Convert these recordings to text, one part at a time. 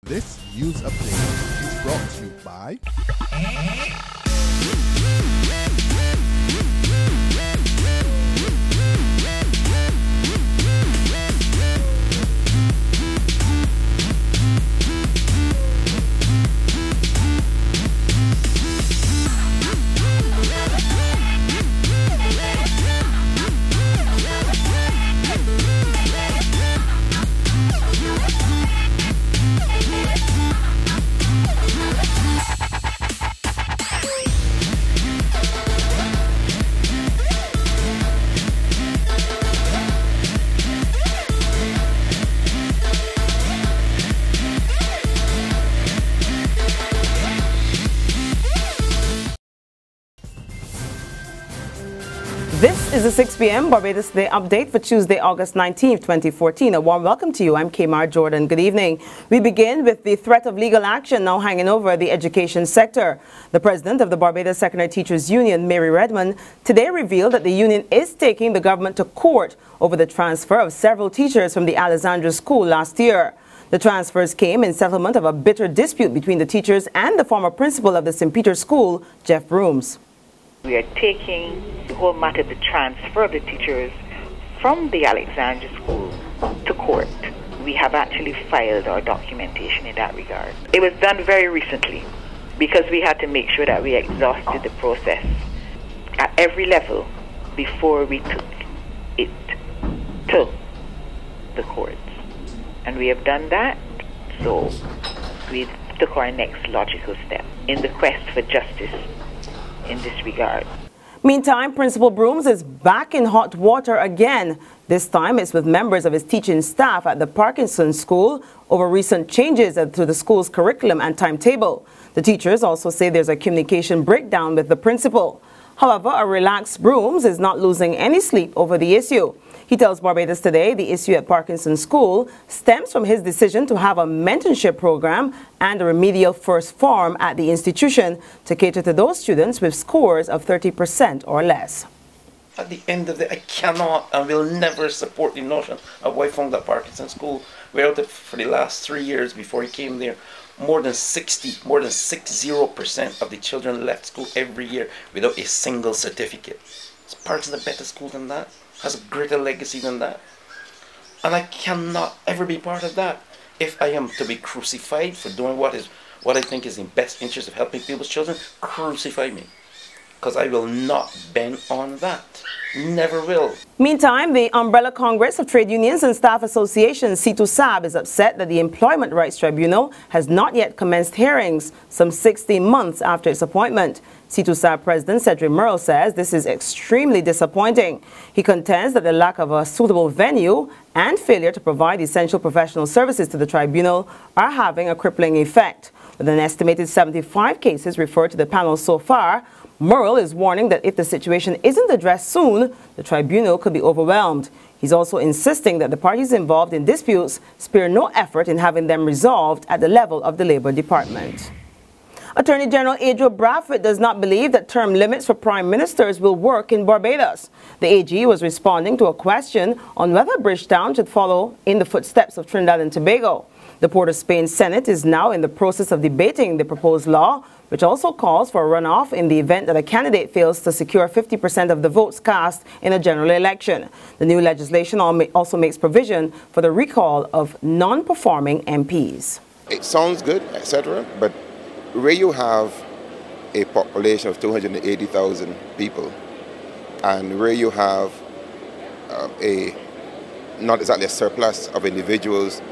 This news update is brought to you by This is the 6 p.m. Barbados Day update for Tuesday, August 19, 2014. A warm welcome to you. I'm Kmar Jordan. Good evening. We begin with the threat of legal action now hanging over the education sector. The president of the Barbados Secondary Teachers Union, Mary Redmond, today revealed that the union is taking the government to court over the transfer of several teachers from the Alexandra School last year. The transfers came in settlement of a bitter dispute between the teachers and the former principal of the St. Peter's School, Jeff Broomes. We are taking the whole matter, the transfer of the teachers from the Alexandra School to court. We have actually filed our documentation in that regard. It was done very recently because we had to make sure that we exhausted the process at every level before we took it to the courts. And we have done that, so we took our next logical step in the quest for justice in this regard. Meantime, Principal Broomes is back in hot water again. This time it's with members of his teaching staff at the Parkinson School over recent changes to the school's curriculum and timetable. The teachers also say there's a communication breakdown with the principal. However, a relaxed Broomes is not losing any sleep over the issue. He tells Barbados Today the issue at Parkinson School stems from his decision to have a mentorship program and a remedial first form at the institution to cater to those students with scores of 30% or less. At the end of the day, I cannot and will never support the notion of why I found that Parkinson School. We're out there for the last 3 years before he came there. More than 60% of the children left school every year without a single certificate. Is Parkinson a better school than that? Has a greater legacy than that? And I cannot ever be part of that. If I am to be crucified for doing what I think is in best interest of helping people's children, crucify me. Because I will not bend on that. Never will. Meantime, the Umbrella Congress of Trade Unions and Staff Associations, CTUSAB, is upset that the Employment Rights Tribunal has not yet commenced hearings, some 16 months after its appointment. CTUSAB President Cedric Merle says this is extremely disappointing. He contends that the lack of a suitable venue and failure to provide essential professional services to the tribunal are having a crippling effect. With an estimated 75 cases referred to the panel so far, Merle is warning that if the situation isn't addressed soon, the tribunal could be overwhelmed. He's also insisting that the parties involved in disputes spare no effort in having them resolved at the level of the Labour Department. Attorney General Adriel Bradford does not believe that term limits for prime ministers will work in Barbados. The AG was responding to a question on whether Bridgetown should follow in the footsteps of Trinidad and Tobago. The Port of Spain Senate is now in the process of debating the proposed law, which also calls for a runoff in the event that a candidate fails to secure 50% of the votes cast in a general election. The new legislation also makes provision for the recall of non-performing MPs. It sounds good, etc., but where you have a population of 280,000 people and where you have not exactly a surplus of individuals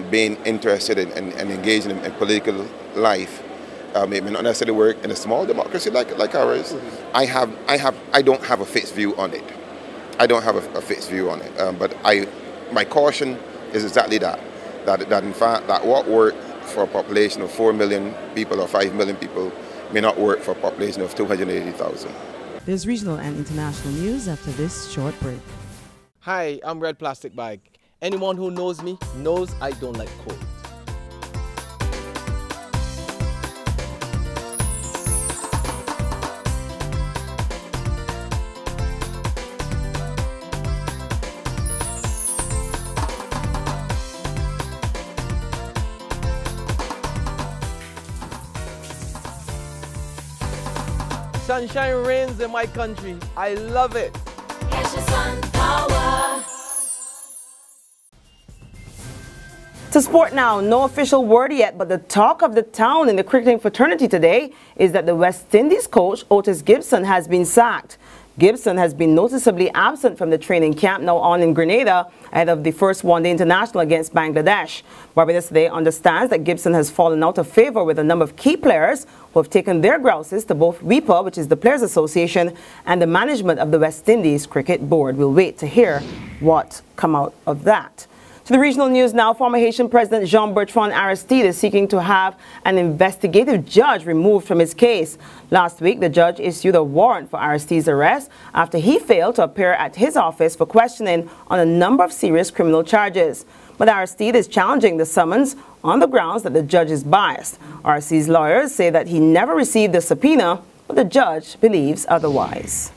being interested in engaging in political life, it may not necessarily work in a small democracy like ours. I don't have a fixed view on it. I don't have a fixed view on it. But my caution is exactly that in fact that what worked for a population of 4 million people or 5 million people may not work for a population of 280,000. There's regional and international news after this short break. Hi, I'm Red Plastic Bag. Anyone who knows me knows I don't like cold. Sunshine reigns in my country. I love it. To sport now, no official word yet, but the talk of the town in the cricketing fraternity today is that the West Indies coach, Otis Gibson, has been sacked. Gibson has been noticeably absent from the training camp now on in Grenada ahead of the first one-day international against Bangladesh. Barbados today understands that Gibson has fallen out of favor with a number of key players who have taken their grouses to both WIPA, which is the Players Association, and the management of the West Indies Cricket Board. We'll wait to hear what come out of that. To the regional news now, former Haitian President Jean-Bertrand Aristide is seeking to have an investigative judge removed from his case. Last week, the judge issued a warrant for Aristide's arrest after he failed to appear at his office for questioning on a number of serious criminal charges. But Aristide is challenging the summons on the grounds that the judge is biased. Aristide's lawyers say that he never received the subpoena, but the judge believes otherwise.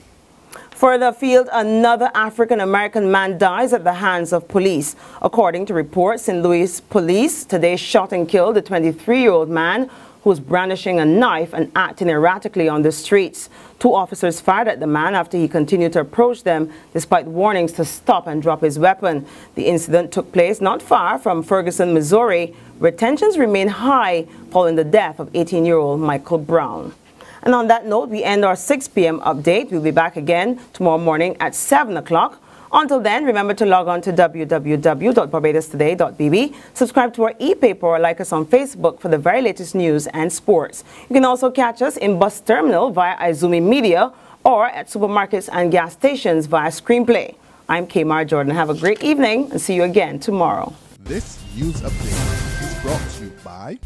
Further afield, another African-American man dies at the hands of police. According to reports, St. Louis police today shot and killed a 23-year-old man who was brandishing a knife and acting erratically on the streets. Two officers fired at the man after he continued to approach them despite warnings to stop and drop his weapon. The incident took place not far from Ferguson, Missouri, where tensions remain high following the death of 18-year-old Michael Brown. And on that note, we end our 6 p.m. update. We'll be back again tomorrow morning at 7 o'clock. Until then, remember to log on to www.barbadostoday.bb, subscribe to our e-paper or like us on Facebook for the very latest news and sports. You can also catch us in bus terminal via Izumi Media or at supermarkets and gas stations via Screenplay. I'm Kmar Jordan. Have a great evening and see you again tomorrow. This news update is brought to you by